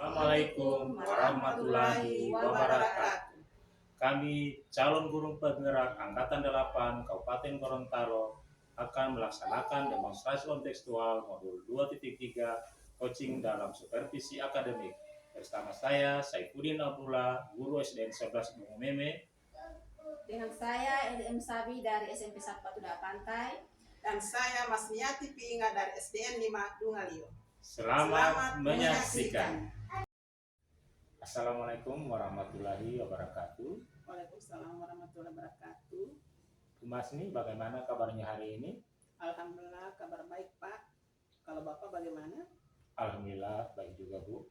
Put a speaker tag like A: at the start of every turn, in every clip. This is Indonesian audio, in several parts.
A: Assalamualaikum warahmatullahi wabarakatuh. Kami calon guru penggerak Angkatan 8 Kabupaten Gorontalo akan melaksanakan demonstrasi kontekstual modul 2.3 coaching dalam supervisi akademik. Bersama saya Saifuddin Abdullah, guru SDN 11 Bungu Meme.
B: Dengan saya LM Sabi dari SMP 1 Batuda Pantai.
C: Dan saya Masniati Piinga dari SDN 5 Dungalio.
A: Selamat menyaksikan. Assalamualaikum warahmatullahi wabarakatuh.
C: Waalaikumsalam warahmatullahi wabarakatuh.
A: Bu Masni, bagaimana kabarnya hari ini?
C: Alhamdulillah kabar baik Pak. Kalau Bapak bagaimana?
A: Alhamdulillah baik juga Bu.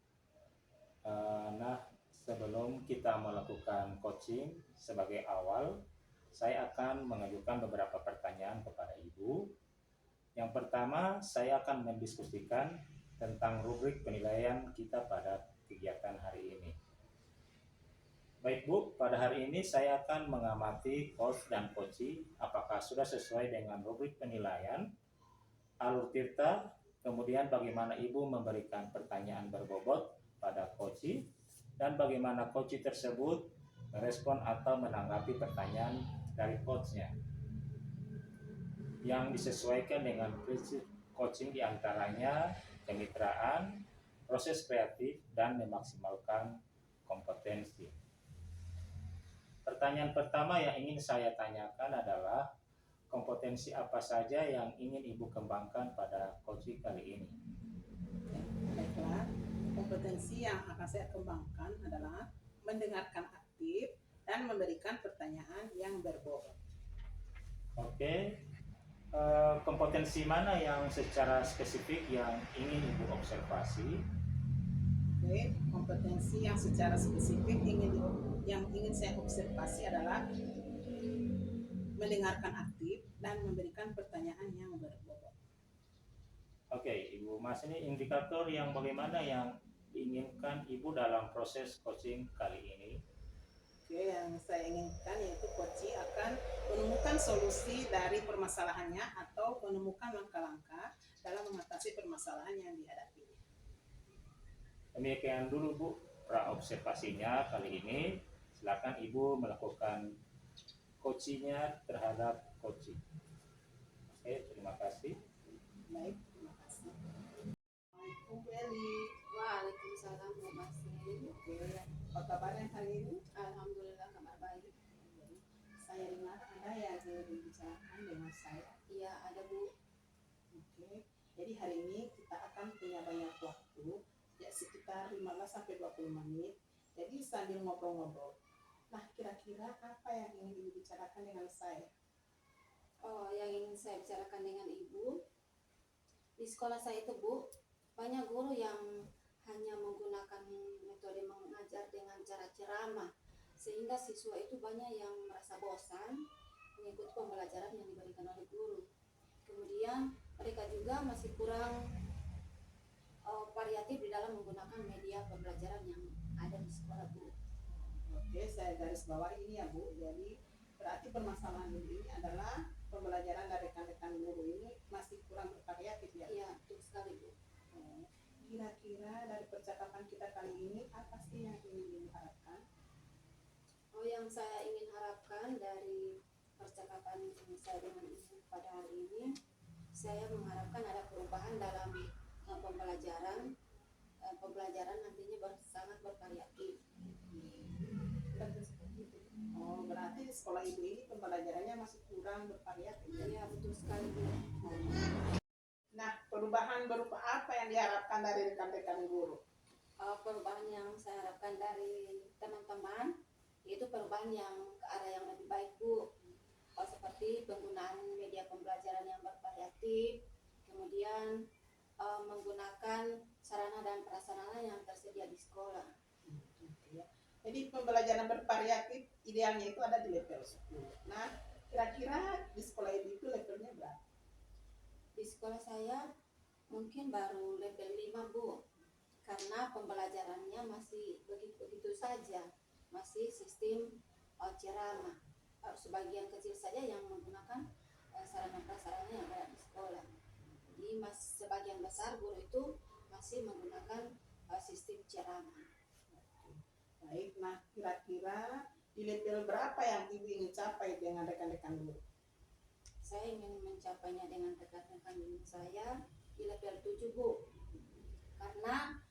A: Nah, sebelum kita melakukan coaching sebagai awal, saya akan mengajukan beberapa pertanyaan kepada Ibu. Yang pertama, saya akan mendiskusikan tentang rubrik penilaian kita pada kegiatan hari ini. Baik Bu, pada hari ini saya akan mengamati coach dan coachee apakah sudah sesuai dengan rubrik penilaian, alur tirta, kemudian bagaimana Ibu memberikan pertanyaan berbobot pada coachee, dan bagaimana coachee tersebut merespon atau menanggapi pertanyaan dari coachnya yang disesuaikan dengan prinsip coaching diantaranya kemitraan, proses kreatif, dan memaksimalkan kompetensi. Pertanyaan pertama yang ingin saya tanyakan adalah kompetensi apa saja yang ingin Ibu kembangkan pada coaching kali ini?
C: Baiklah, kompetensi yang akan saya kembangkan adalah mendengarkan aktif dan memberikan pertanyaan yang berbobot.
A: Oke, kompetensi mana yang secara spesifik yang ingin Ibu observasi?
C: Oke, kompetensi yang secara spesifik yang ingin saya observasi adalah mendengarkan aktif dan memberikan pertanyaan yang berbobot.
A: Oke, Ibu Mas, ini indikator yang bagaimana yang diinginkan Ibu dalam proses coaching kali ini?
C: Oke, yang saya inginkan yaitu coaching akan menemukan solusi dari permasalahannya atau menemukan langkah-langkah dalam mengatasi permasalahan yang dihadapinya.
A: Demikian dulu Bu pra-observasinya kali ini. Silakan Ibu melakukan coachingnya terhadap coaching. Oke, terima kasih.
C: Baik, terima kasih. Assalamualaikum Bu Eli.
B: Waalaikumsalam Bu Masni.
C: Oke, apa kabarnya hari ini?
B: Alhamdulillah kabar baik.
C: Saya dengar Anda yang membicarakan dengan saya.
B: Iya ada Bu.
C: Oke, jadi hari ini kita akan punya banyak waktu, ya sekitar 15-20 menit. Jadi sambil ngobrol-ngobrol. Nah, kira-kira apa yang ingin Ibu bicarakan dengan saya?
B: Oh, yang ingin saya bicarakan dengan Ibu, di sekolah saya itu Bu, banyak guru yang hanya menggunakan metode mengajar dengan cara ceramah, sehingga siswa itu banyak yang merasa bosan mengikuti pembelajaran yang diberikan oleh guru. Kemudian mereka juga masih kurang variatif di dalam menggunakan media pembelajaran yang ada di sekolah Bu.
C: Oke, saya garis bawah ini ya Bu. Jadi berarti permasalahan ini adalah pembelajaran dari rekan-rekan guru ini masih kurang bervariatif ya?
B: Iya, betul sekali Bu.
C: Kira-kira dari percakapan kita kali ini apa sih yang ingin diharapkan?
B: Oh, yang saya ingin harapkan dari percakapan saya dengan Ibu pada hari ini, saya mengharapkan ada perubahan dalam pembelajaran. Pembelajaran nantinya sangat bervariatif.
C: Oh, berarti di sekolah Ibu ini pembelajarannya masih kurang bervariatif.
B: Iya, betul sekali Bu.
C: Nah, perubahan berupa apa yang diharapkan dari rekan-rekan guru?
B: Perubahan yang saya harapkan dari teman-teman yaitu perubahan yang ke arah yang lebih baik Bu. Seperti penggunaan media pembelajaran yang bervariatif, kemudian menggunakan sarana dan prasarana yang tersedia di sekolah.
C: Jadi pembelajaran bervariatif idealnya itu ada di level 10. Nah, kira-kira di sekolah Ibu itu levelnya berapa?
B: Di sekolah saya mungkin baru level 5 Bu, karena pembelajarannya masih begitu saja, masih sistem ceramah. Sebagian kecil saja yang menggunakan sarana prasarana yang ada di sekolah. Jadi sebagian besar guru itu masih menggunakan sistem ceramah.
C: Baik, nah kira-kira di level berapa yang Ibu ingin capai dengan rekan-rekan guru?
B: Saya ingin mencapainya dengan rekan-rekan saya di level 7 Bu, karena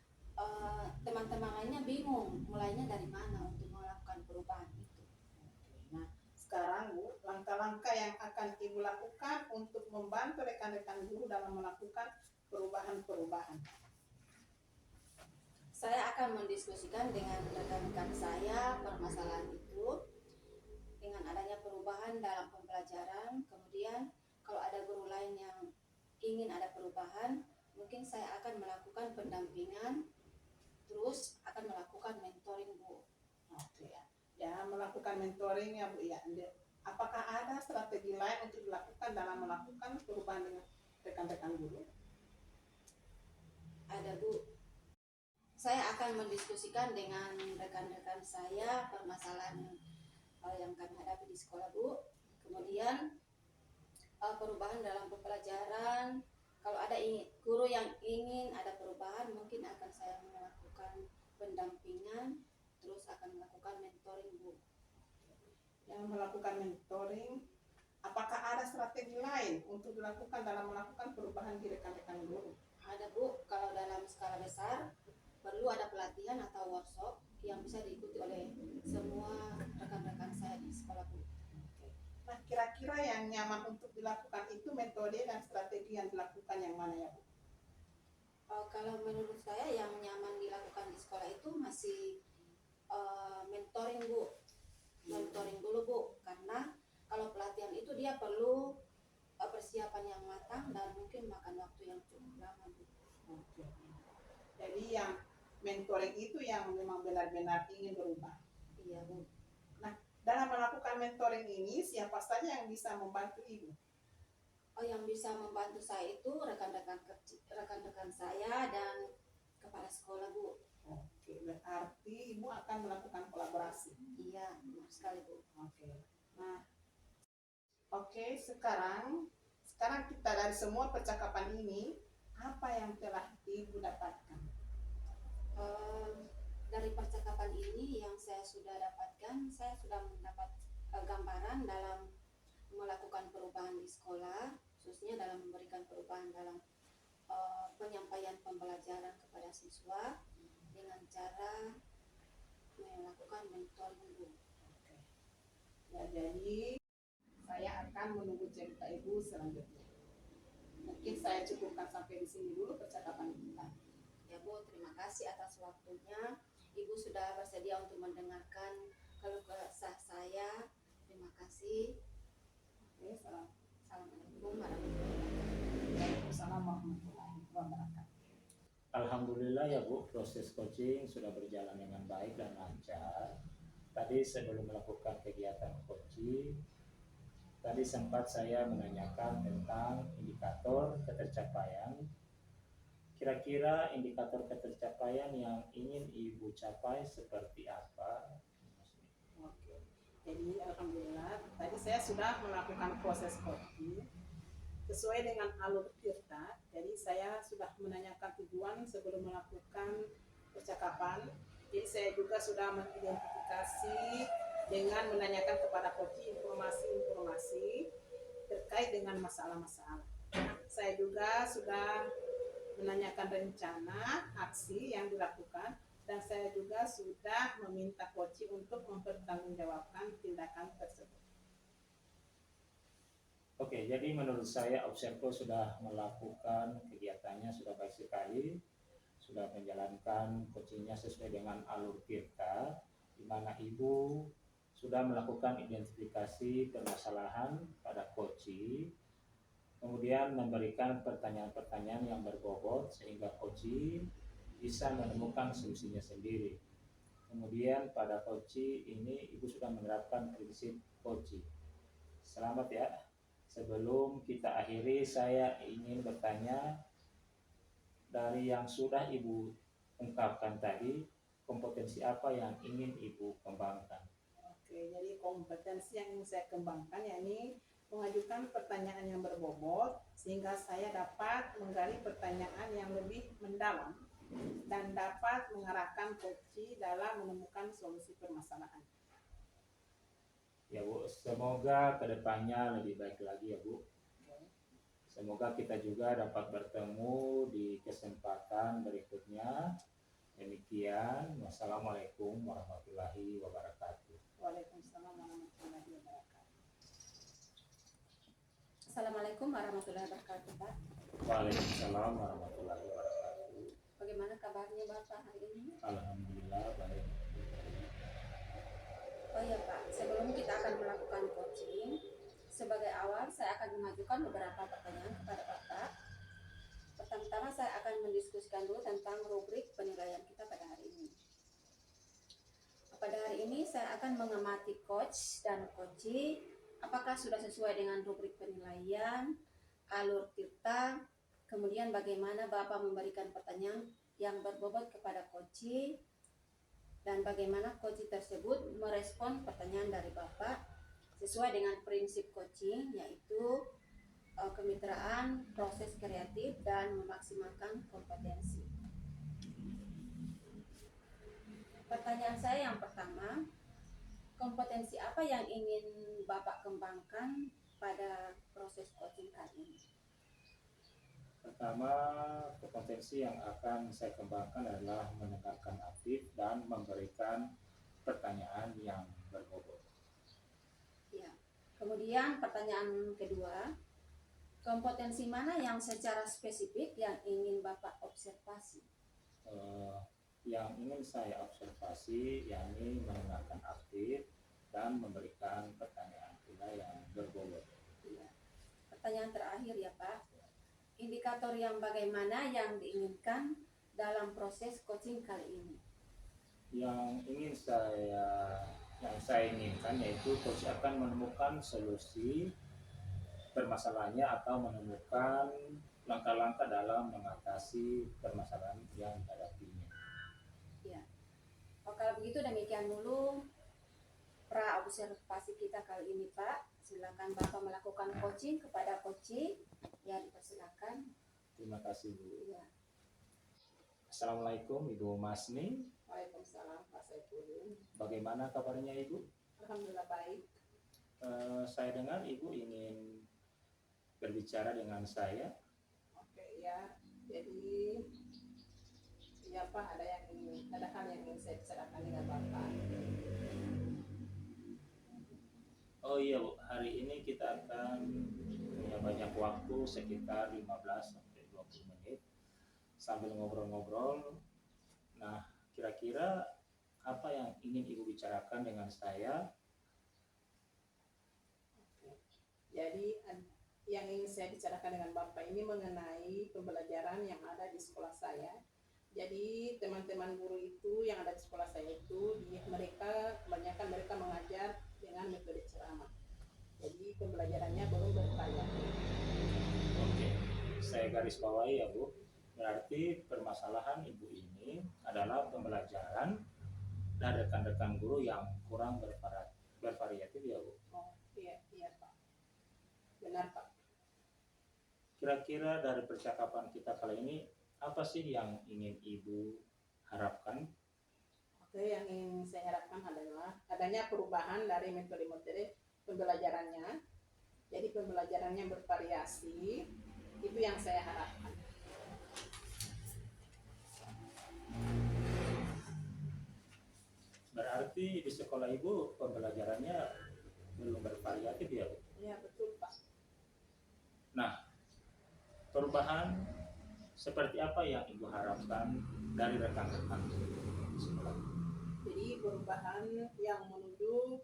B: teman-teman lainnya bingung mulainya dari mana untuk melakukan perubahan itu.
C: Nah, sekarang Bu, langkah-langkah yang akan Ibu lakukan untuk membantu rekan-rekan guru dalam melakukan perubahan-perubahan.
B: Saya akan mendiskusikan dengan rekan-rekan saya permasalahan itu dengan adanya perubahan dalam pembelajaran. Kemudian kalau ada guru lain yang ingin ada perubahan, mungkin saya akan melakukan pendampingan, terus akan melakukan mentoring Bu.
C: Oke ya. Ya, melakukan mentoring ya Bu ya. Apakah ada strategi lain untuk dilakukan dalam melakukan perubahan dengan rekan-rekan guru?
B: Ada Bu. Saya akan mendiskusikan dengan rekan-rekan saya permasalahan yang kami hadapi di sekolah Bu. Kemudian perubahan dalam pembelajaran. Kalau ada guru yang ingin ada perubahan, mungkin akan saya melakukan pendampingan, terus akan melakukan mentoring Bu.
C: Yang melakukan mentoring, apakah ada strategi lain untuk dilakukan dalam melakukan perubahan di rekan-rekan guru?
B: Ada Bu, kalau dalam skala besar perlu ada pelatihan atau workshop yang bisa diikuti oleh semua rekan-rekan saya di sekolah Bu.
C: Nah, kira-kira yang nyaman untuk dilakukan itu metode dan strategi yang dilakukan yang mana ya Bu?
B: Kalau menurut saya yang nyaman dilakukan di sekolah itu masih mentoring Bu. Mentoring dulu Bu, karena kalau pelatihan itu dia perlu persiapan yang matang dan mungkin makan waktu yang cukup lama Bu.
C: Oke. Jadi yang mentoring itu yang memang benar-benar ingin berubah.
B: Iya Bu.
C: Nah, dalam melakukan mentoring ini siapa saja yang bisa membantu Ibu?
B: Yang bisa membantu saya itu rekan-rekan saya dan kepala sekolah Bu.
C: Oke, berarti Ibu akan melakukan kolaborasi.
B: Iya, benar sekali Bu.
C: Oke. Nah, oke, sekarang kita dari semua percakapan ini, apa yang telah Ibu dapatkan?
B: Dari percakapan ini yang saya sudah dapatkan, saya sudah mendapat gambaran dalam melakukan perubahan di sekolah, khususnya dalam memberikan perubahan dalam penyampaian pembelajaran kepada siswa dengan cara melakukan mentoring Bu.
C: Oke. Ya, jadi saya akan menunggu cerita Ibu selanjutnya. Mungkin saya cukupkan sampai di sini dulu percakapan kita.
B: Ya Bu, terima kasih atas waktunya. Ibu sudah bersedia untuk mendengarkan keluh kesah saya. Terima kasih.
C: Oke,
B: Assalamualaikum warahmatullahi wabarakatuh.
C: Waalaikumsalam warahmatullahi wabarakatuh.
A: Alhamdulillah ya Bu, proses coaching sudah berjalan dengan baik dan lancar. Tadi sebelum melakukan kegiatan coaching, tadi sempat saya menanyakan tentang indikator ketercapaian. Kira-kira indikator ketercapaian yang ingin Ibu capai seperti apa?
C: Oke. Jadi alhamdulillah tadi saya sudah melakukan proses coaching sesuai dengan alur Tirta. Jadi saya sudah menanyakan tujuan sebelum melakukan percakapan. Jadi saya juga sudah mengidentifikasi dengan menanyakan kepada coach informasi-informasi terkait dengan masalah-masalah. Saya juga sudah menanyakan rencana aksi yang dilakukan dan saya juga sudah meminta coach untuk mempertanggungjawabkan tindakan tersebut.
A: Oke, jadi menurut saya Observo sudah melakukan kegiatannya sudah baik sekali, sudah menjalankan coachingnya sesuai dengan alur Tirta, di mana Ibu sudah melakukan identifikasi permasalahan pada coaching, kemudian memberikan pertanyaan-pertanyaan yang berbobot sehingga coaching bisa menemukan solusinya sendiri. Kemudian pada coaching ini Ibu sudah menerapkan prinsip coaching. Selamat ya. Sebelum kita akhiri, saya ingin bertanya, dari yang sudah Ibu ungkapkan tadi, kompetensi apa yang ingin Ibu kembangkan?
C: Oke, jadi kompetensi yang ingin saya kembangkan yakni mengajukan pertanyaan yang berbobot sehingga saya dapat menggali pertanyaan yang lebih mendalam dan dapat mengarahkan koci dalam menemukan solusi permasalahan.
A: Ya Bu, semoga kedepannya lebih baik lagi ya Bu. Semoga kita juga dapat bertemu di kesempatan berikutnya. Demikian, wassalamualaikum warahmatullahi wabarakatuh.
C: Waalaikumsalam warahmatullahi wabarakatuh.
B: Assalamualaikum warahmatullahi wabarakatuh, Pak.
A: Waalaikumsalam warahmatullahi wabarakatuh.
B: Bagaimana kabarnya Bapak hari ini?
A: Alhamdulillah baik.
B: Oh ya Pak, sebelum kita akan melakukan coaching, sebagai awal saya akan mengajukan beberapa pertanyaan kepada Bapak. Pertama-tama saya akan mendiskusikan dulu tentang rubrik penilaian kita pada hari ini. Pada hari ini saya akan mengamati coach dan coachee apakah sudah sesuai dengan rubrik penilaian, alur kita, kemudian bagaimana Bapak memberikan pertanyaan yang berbobot kepada coachee, dan bagaimana coachee tersebut merespon pertanyaan dari Bapak sesuai dengan prinsip coaching, yaitu kemitraan, proses kreatif, dan memaksimalkan kompetensi. Pertanyaan saya yang pertama, kompetensi apa yang ingin Bapak kembangkan pada proses coaching kali ini?
A: Pertama, kompetensi yang akan saya kembangkan adalah mendengarkan aktif dan memberikan pertanyaan yang berbobot.
B: Ya. Kemudian pertanyaan kedua, kompetensi mana yang secara spesifik yang ingin Bapak observasi?
A: Yang ingin saya observasi yakni mendengarkan aktif dan memberikan pertanyaan pula yang berbobot.
B: Ya. Pertanyaan terakhir ya Pak, indikator yang bagaimana yang diinginkan dalam proses coaching kali ini?
A: Yang saya inginkan yaitu coach akan menemukan solusi permasalahannya atau menemukan langkah-langkah dalam mengatasi permasalahan yang dihadapinya.
B: Ya. Oh, kalau begitu demikian dulu pra observasi kita kali ini Pak. Silakan Bapak melakukan coaching kepada coachee. Ya, dipersilakan.
A: Terima kasih Bu.
B: Ya.
A: Assalamualaikum Ibu Masni.
C: Waalaikumsalam Pak Saiful.
A: Bagaimana kabarnya Ibu?
C: Alhamdulillah baik.
A: Saya dengar Ibu ingin berbicara dengan saya.
C: Oke ya, jadi ya Pak, ada hal yang ingin saya bicarakan dengan Bapak.
A: Oh iya Bu, hari ini kita akan punya banyak waktu sekitar 15 sampai 20 menit sambil ngobrol-ngobrol. Nah, kira-kira apa yang ingin Ibu bicarakan dengan saya?
C: Jadi yang ingin saya bicarakan dengan Bapak ini mengenai pembelajaran yang ada di sekolah saya. Jadi teman-teman guru itu yang ada di sekolah saya itu, kebanyakan mereka mengajar dengan metode ceramah. Jadi pembelajarannya belum bervariasi.
A: Oke, saya garis bawahi ya Bu. Berarti permasalahan Ibu ini adalah pembelajaran dan rekan-rekan guru yang kurang bervariatif ya Bu.
C: Oh iya Pak, benar Pak.
A: Kira-kira dari percakapan kita kali ini, apa sih yang ingin Ibu harapkan?
C: Oke, yang ingin saya harapkan adalah adanya perubahan dari metode-metode pembelajarannya. Jadi pembelajarannya bervariasi, itu yang saya harapkan.
A: Berarti di sekolah Ibu pembelajarannya belum bervariatif ya Bu?
C: Ya betul Pak.
A: Nah, perubahan seperti apa yang Ibu harapkan dari rekan-rekan sekolah?
C: Jadi perubahan yang menuju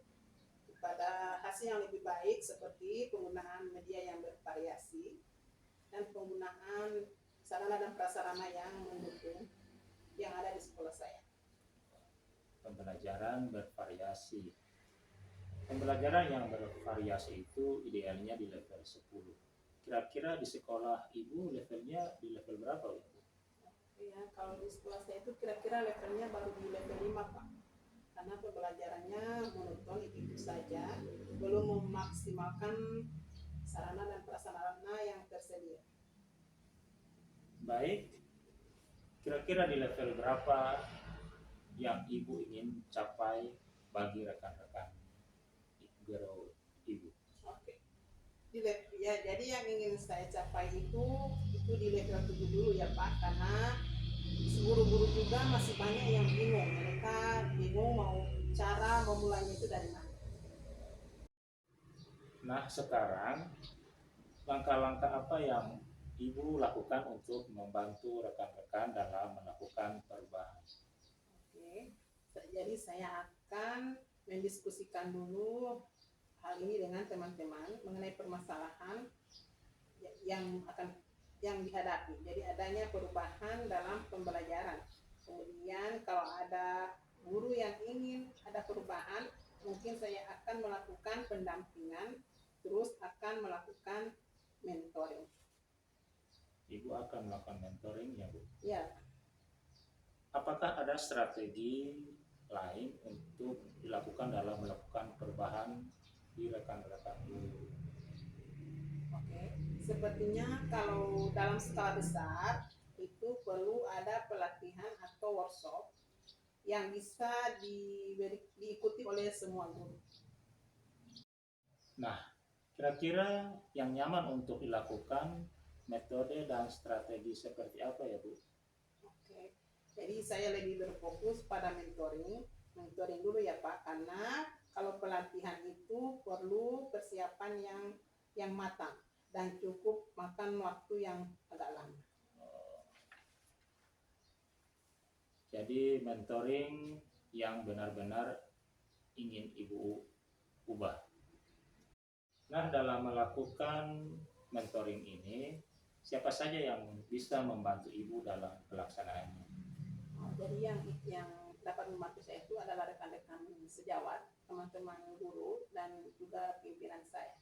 C: kepada hasil yang lebih baik seperti penggunaan media yang bervariasi dan penggunaan sarana dan prasarana yang mendukung yang ada di sekolah saya.
A: Pembelajaran bervariasi. Pembelajaran yang bervariasi itu idealnya di level 10. Kira-kira di sekolah Ibu levelnya di level berapa ya Bu?
C: Ya, kalau di sekolah saya itu kira-kira levelnya baru di level 5 Pak. Karena pembelajarannya monoton itu saja, belum memaksimalkan sarana dan prasarana yang tersedia.
A: Baik, kira-kira di level berapa yang ibu ingin capai bagi rekan-rekan guru ibu?
C: Oke. Ya, jadi yang ingin saya capai itu di level 7 dulu ya Pak, karena guru-guru juga masih banyak yang bingung. Mereka bingung mau cara memulainya itu dari mana.
A: Nah, sekarang langkah-langkah apa yang ibu lakukan untuk membantu rekan-rekan dalam melakukan perubahan?
C: Oke. Jadi saya akan mendiskusikan dulu hal ini dengan teman-teman mengenai permasalahan yang dihadapi. Jadi adanya perubahan dalam pembelajaran. Kemudian kalau ada guru yang ingin ada perubahan, mungkin saya akan melakukan pendampingan, terus akan melakukan mentoring.
A: Ibu akan melakukan mentoring ya Bu?
C: Ya,
A: Apakah ada strategi lain untuk dilakukan dalam melakukan perubahan di rekan-rekan ibu?
C: oke. Sepertinya kalau dalam skala besar itu perlu ada pelatihan atau workshop yang bisa diikuti oleh semua guru.
A: Nah, kira-kira yang nyaman untuk dilakukan metode dan strategi seperti apa ya Bu?
C: Oke. Jadi saya lebih berfokus pada mentoring dulu ya Pak, karena kalau pelatihan itu perlu persiapan yang matang dan cukup makan waktu yang agak lama.
A: Jadi mentoring yang benar-benar ingin ibu ubah. Nah, dalam melakukan mentoring ini, siapa saja yang bisa membantu ibu dalam pelaksanaannya?
C: Jadi yang dapat membantu saya itu adalah rekan-rekan sejawat, teman-teman guru, dan juga pimpinan saya.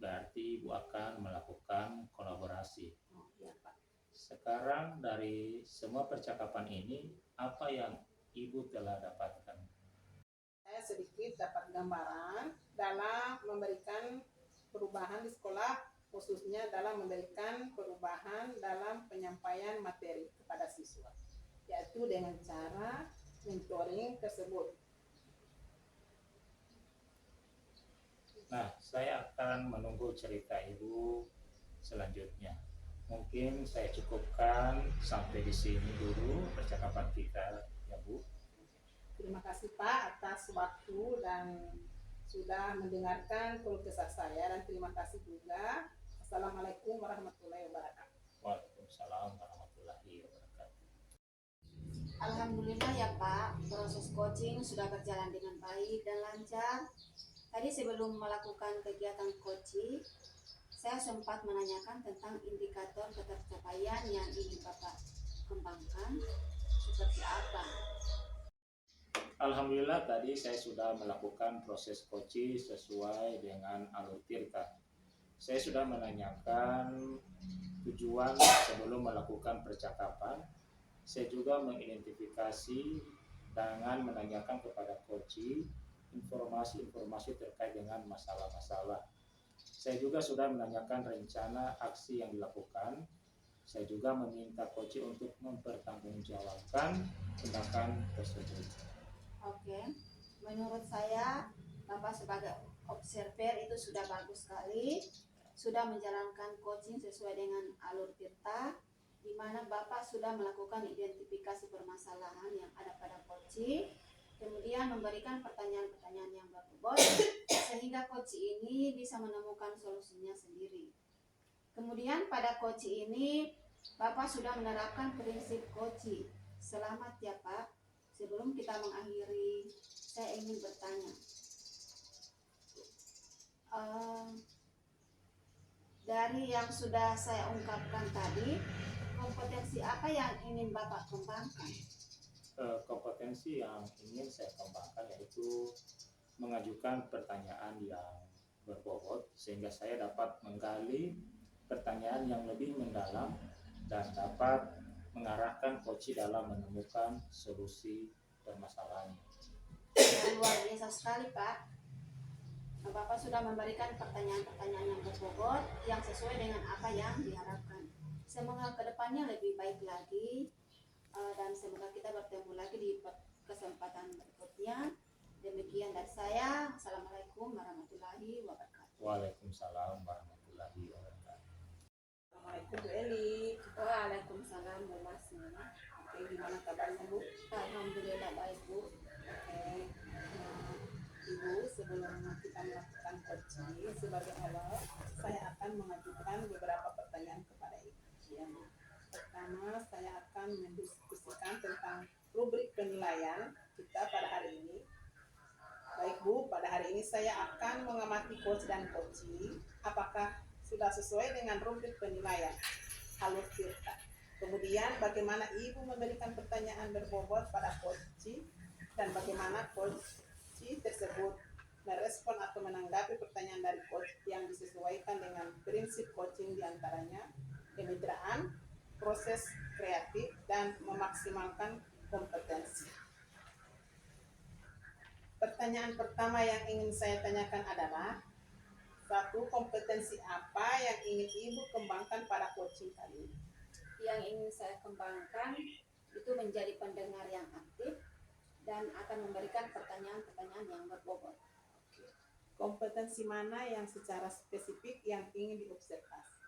A: Berarti ibu akan melakukan kolaborasi.
C: Oh, iya Pak.
A: Sekarang dari semua percakapan ini, apa yang ibu telah dapatkan?
C: Saya sedikit dapat gambaran dalam memberikan perubahan di sekolah, khususnya dalam memberikan perubahan dalam penyampaian materi kepada siswa, yaitu dengan cara mentoring tersebut.
A: Nah, saya akan menunggu cerita ibu selanjutnya. Mungkin saya cukupkan sampai di sini dulu percakapan kita, ya Bu.
C: Terima kasih Pak atas waktu dan sudah mendengarkan keluh kesah saya, dan terima kasih juga. Assalamualaikum warahmatullahi wabarakatuh.
A: Waalaikumsalam warahmatullahi wabarakatuh.
B: Alhamdulillah ya Pak, proses coaching sudah berjalan dengan baik dan lancar. Tadi sebelum melakukan kegiatan coaching, saya sempat menanyakan tentang indikator ketercapaian yang ingin Bapak kembangkan seperti apa.
A: Alhamdulillah tadi saya sudah melakukan proses coaching sesuai dengan alur tirta. Saya sudah menanyakan tujuan sebelum melakukan percakapan. Saya juga mengidentifikasi dengan menanyakan kepada coaching informasi-informasi terkait dengan masalah-masalah. Saya juga sudah menanyakan rencana aksi yang dilakukan. Saya juga meminta coaching untuk mempertanggungjawabkan tindakan tersebut.
B: Oke, menurut saya Bapak sebagai observer itu sudah bagus sekali, sudah menjalankan coaching sesuai dengan alur tirta, di mana Bapak sudah melakukan identifikasi permasalahan yang ada pada coaching, kemudian memberikan pertanyaan-pertanyaan yang berbobot sehingga coaching ini bisa menemukan solusinya sendiri. Kemudian pada coaching ini Bapak sudah menerapkan prinsip coaching. Selamat ya Pak. Sebelum kita mengakhiri, saya ingin bertanya, dari yang sudah saya ungkapkan tadi, kompetensi apa yang ingin Bapak kembangkan?
A: Kompetensi yang ingin saya kembangkan yaitu mengajukan pertanyaan yang berbobot sehingga saya dapat menggali pertanyaan yang lebih mendalam dan dapat mengarahkan coach dalam menemukan solusi permasalahan.
B: Luar biasa sekali Pak. Bapak sudah memberikan pertanyaan-pertanyaan yang berbobot yang sesuai dengan apa yang diharapkan. semoga kedepannya lebih baik lagi, dan semoga kita bertemu lagi di kesempatan berikutnya. Demikian dari saya. Assalamualaikum warahmatullahi wabarakatuh.
A: Waalaikumsalam warahmatullahi wabarakatuh.
C: Assalamualaikum Bu Eli.
B: Waalaikumsalam Bu Masni.
C: Oke, gimana kabarnya Bu?
B: Alhamdulillah baik Bu.
C: Oke, Ibu, sebelum kita melakukan coaching sebagai awal, saya akan mengajukan beberapa pertanyaan kepada Ibu. Ya, Bu. Pertama, saya akan mendiskusikan tentang rubrik penilaian kita pada hari ini. Baik Bu, pada hari ini saya akan mengamati coach dan coaching. Apakah sudah sesuai dengan rubrik penilaian Alur Tirta? Kemudian bagaimana Ibu memberikan pertanyaan berbobot pada coaching dan bagaimana coaching tersebut merespon atau menanggapi pertanyaan dari coach yang disesuaikan dengan prinsip coaching diantaranya kemitraan, proses kreatif, dan memaksimalkan kompetensi. Pertanyaan pertama yang ingin saya tanyakan adalah, satu, kompetensi apa yang ingin Ibu kembangkan pada coaching kali ini?
B: Yang ingin saya kembangkan itu menjadi pendengar yang aktif dan akan memberikan pertanyaan-pertanyaan yang berbobot.
C: Kompetensi mana yang secara spesifik yang ingin diobservasi?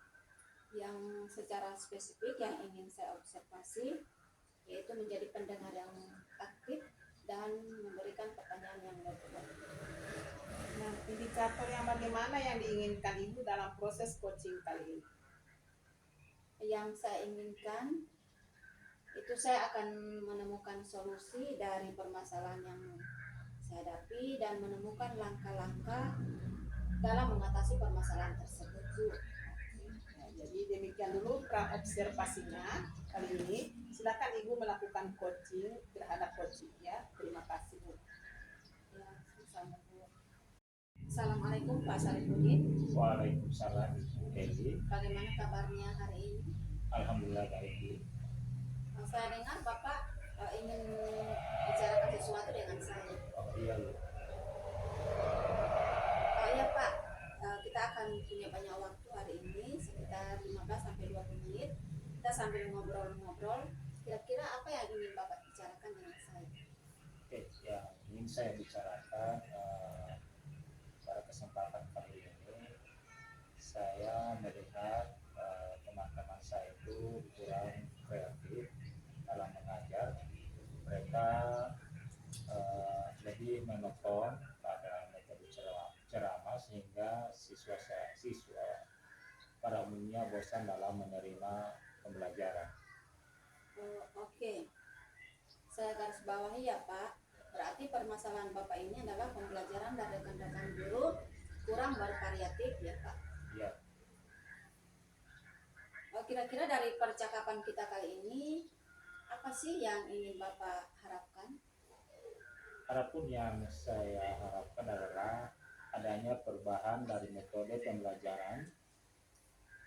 B: Yang secara spesifik yang ingin saya observasi yaitu menjadi pendengar yang aktif dan memberikan pertanyaan yang berbobot.
C: Nah, indikator yang bagaimana yang diinginkan Ibu dalam proses coaching kali ini?
B: Yang saya inginkan itu saya akan menemukan solusi dari permasalahan yang saya hadapi dan menemukan langkah-langkah dalam mengatasi permasalahan tersebut, Bu.
C: Nah, jadi demikian dulu pra-observasinya kali ini. Silakan Ibu melakukan coaching terhadap coaching ya. Terima kasih Bu.
B: Ya, sama Bu. Assalamualaikum Pak Sarifudin.
A: Waalaikumsalam Ibu Eli.
B: Bagaimana kabarnya hari ini?
A: Alhamdulillah baik Bu.
B: Saya dengar Bapak ingin bicarakan sesuatu dengan saya.
A: Oh iya Bu.
B: Oh iya Pak, kita akan punya banyak waktu hari ini, sekitar 15-20 menit. Kita sambil ngobrol-ngobrol, kira-kira apa yang ingin Bapak bicarakan dengan saya?
A: Oke, yang ingin saya bicarakan pada kesempatan kali ini, saya melihat teman-teman saya itu kurang kreatif dalam mengajar. Mereka lebih monoton pada metode ceramah sehingga siswa pada umumnya bosan dalam menerima pembelajaran.
B: Oke, saya garis bawahi ya Pak. Berarti permasalahan Bapak ini adalah pembelajaran dari rekan-rekan guru kurang bervariatif ya Pak.
A: Ya,
B: Kira-kira dari percakapan kita kali ini, apa sih yang ingin Bapak harapkan?
A: adapun yang saya harapkan adalah adanya perubahan dari metode pembelajaran.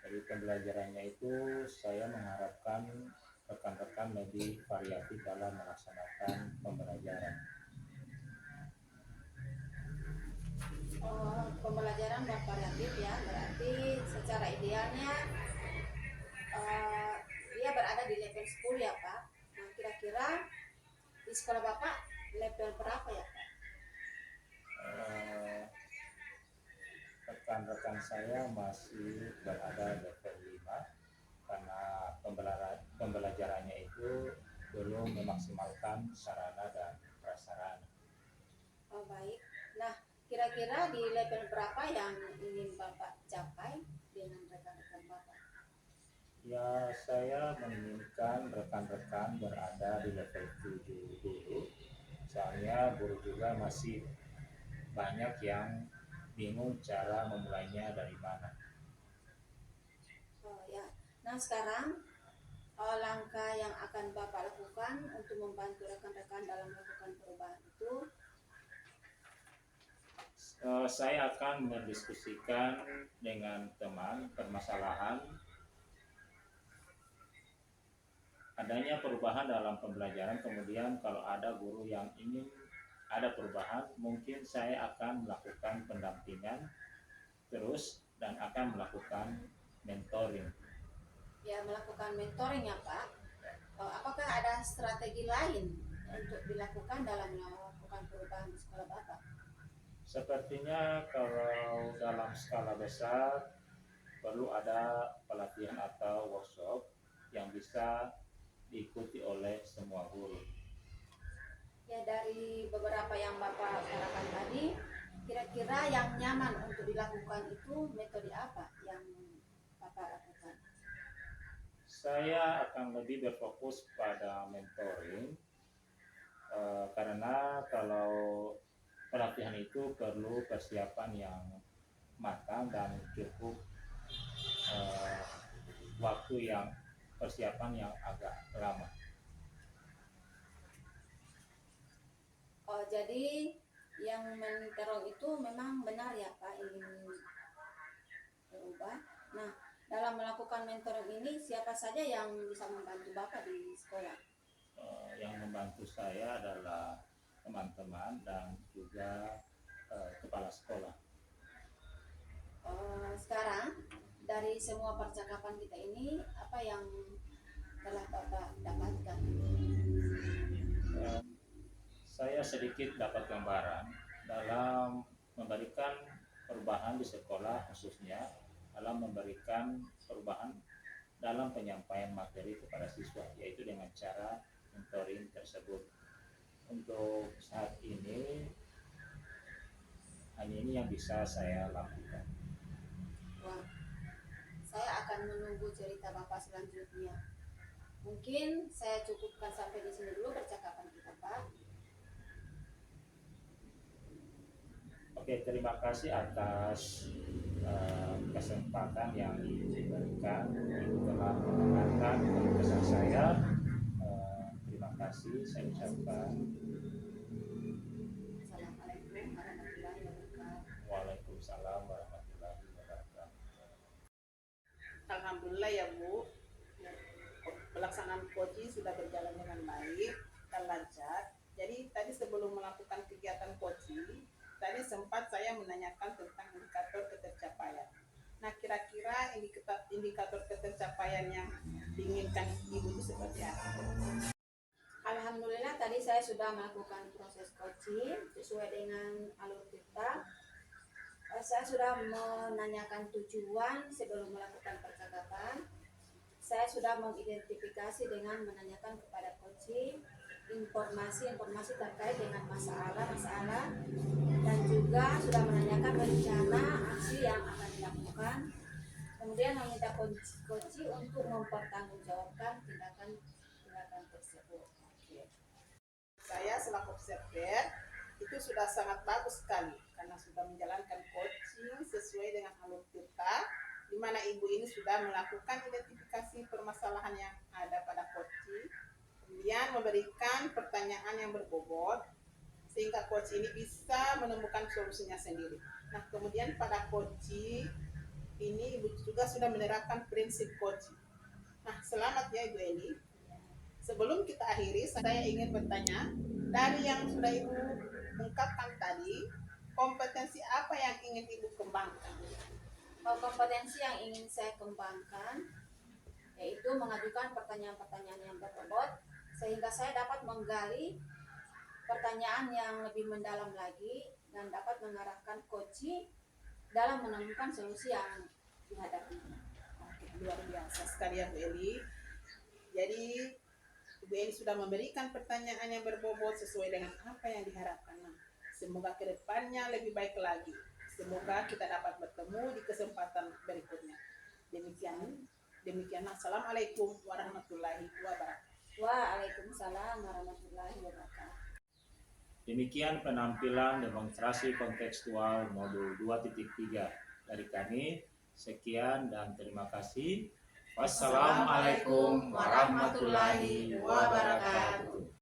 A: Dari pembelajarannya itu saya mengharapkan rekan-rekan lebih variatif dalam melaksanakan pembelajaran.
B: Pembelajaran bervariatif ya, berarti secara idealnya dia berada di level 10 ya Pak. Nah kira-kira di sekolah Bapak level berapa ya Pak?
A: Rekan-rekan saya masih berada level 5 karena pembelajarannya itu belum memaksimalkan sarana dan prasarana.
B: Oh baik. Nah kira-kira di level berapa yang ingin Bapak capai dengan rekan-rekan Bapak?
A: Ya, saya menginginkan rekan-rekan berada di level 7 dulu. Soalnya guru juga masih banyak yang bingung cara memulainya dari mana.
B: Oh ya. Nah sekarang langkah yang akan Bapak lakukan untuk membantu rekan-rekan dalam melakukan perubahan itu?
A: Saya akan mendiskusikan dengan teman permasalahan adanya perubahan dalam pembelajaran. Kemudian kalau ada guru yang ingin ada perubahan, mungkin saya akan melakukan pendampingan terus dan akan melakukan mentoring.
B: ya melakukan mentoring ya Pak. Apakah ada strategi lain untuk dilakukan dalam melakukan perubahan di sekolah Bapak?
A: Sepertinya kalau dalam skala besar perlu ada pelatihan atau workshop yang bisa diikuti oleh semua guru.
B: Ya dari beberapa yang Bapak utarakan tadi, kira-kira yang nyaman untuk dilakukan itu metode apa yang Bapak lakukan?
A: Saya akan lebih berfokus pada mentoring karena kalau pelatihan itu perlu persiapan yang matang dan cukup eh, waktu yang persiapan yang agak lama.
B: Oh, jadi yang menterong itu memang benar ya Pak ingin berubah. Nah, dalam melakukan mentoring ini siapa saja yang bisa membantu Bapak di sekolah?
A: Yang membantu saya adalah teman-teman dan juga kepala sekolah.
B: Sekarang dari semua percakapan kita ini apa yang telah Bapak dapatkan?
A: Saya sedikit dapat gambaran dalam memberikan perubahan di sekolah, khususnya dalam memberikan perubahan dalam penyampaian materi kepada siswa, yaitu dengan cara mentoring tersebut. Untuk saat ini hanya ini yang bisa saya lakukan.
B: Wah, saya akan menunggu cerita Bapak selanjutnya. Mungkin saya cukupkan sampai di sini dulu percakapan kita, Pak.
A: Oke, terima kasih atas kesempatan yang diberikan. Ibu telah mendengarkan kesan saya. Terima kasih saya ucapkan.
B: Assalamualaikum warahmatullahi wabarakatuh.
A: Waalaikumsalam warahmatullahi wabarakatuh.
C: Alhamdulillah ya Bu, pelaksanaan coaching sudah berjalan dengan baik dan lancar. Jadi tadi sebelum melakukan kegiatan coaching, tadi sempat saya menanyakan tentang indikator ketercapaian. Nah, kira-kira indikator ketercapaian yang diinginkan Ibu itu seperti apa?
B: Alhamdulillah tadi saya sudah melakukan proses coaching sesuai dengan alur kita. Saya sudah menanyakan tujuan sebelum melakukan percakapan. Saya sudah mengidentifikasi dengan menanyakan kepada coaching informasi-informasi terkait dengan masalah-masalah dan juga sudah menanyakan rencana aksi yang akan dilakukan. Kemudian meminta coaching untuk mempertanggungjawabkan tindakan tersebut.
C: Saya selaku observer itu sudah sangat bagus sekali karena sudah menjalankan coaching sesuai dengan alur kita, di mana Ibu ini sudah melakukan identifikasi permasalahan yang ada pada coaching, kemudian memberikan pertanyaan yang berbobot sehingga coach ini bisa menemukan solusinya sendiri. Nah, kemudian pada coaching ini Ibu juga sudah menerapkan prinsip coaching. Nah, selamat ya Ibu Eli. Sebelum kita akhiri, saya ingin bertanya, dari yang sudah Ibu ungkapkan tadi, kompetensi apa yang ingin Ibu kembangkan?
B: Kompetensi yang ingin saya kembangkan yaitu mengajukan pertanyaan-pertanyaan yang berbobot sehingga saya dapat menggali pertanyaan yang lebih mendalam lagi dan dapat mengarahkan coaching dalam menemukan solusi yang dihadapi.
C: Luar biasa sekali ya Bu Eli. Jadi Ibu Eli sudah memberikan pertanyaan yang berbobot sesuai dengan apa yang diharapkan. Nah, semoga kedepannya lebih baik lagi. Semoga kita dapat bertemu di kesempatan berikutnya. Demikian. Assalamualaikum warahmatullahi wabarakatuh.
B: Waalaikumsalam warahmatullahi wabarakatuh.
A: Demikian penampilan demonstrasi kontekstual modul 2.3 dari kami. Sekian dan terima kasih. Wassalamualaikum warahmatullahi wabarakatuh.